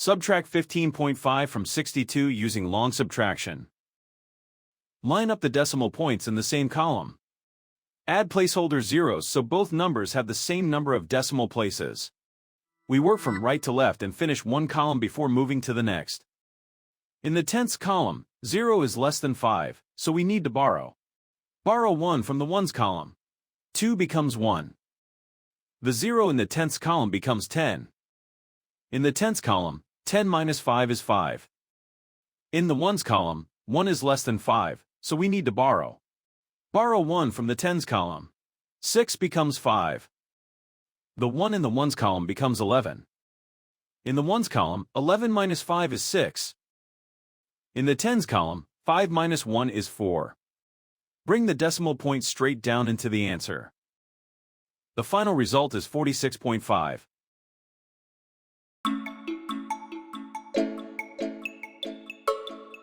Subtract 15.5 from 62 using long subtraction. Line up the decimal points in the same column. Add placeholder zeros so both numbers have the same number of decimal places. We work from right to left and finish one column before moving to the next. In the tenths column, 0 is less than 5, so we need to borrow. Borrow 1 from the ones column. 2 becomes 1. The 0 in the tenths column becomes 10. In the tenths column, 10 minus 5 is 5. In the ones column, 1 is less than 5, so we need to borrow. Borrow 1 from the tens column. 6 becomes 5. The 1 in the ones column becomes 11. In the ones column, 11 minus 5 is 6. In the tens column, 5 minus 1 is 4. Bring the decimal point straight down into the answer. The final result is 46.5.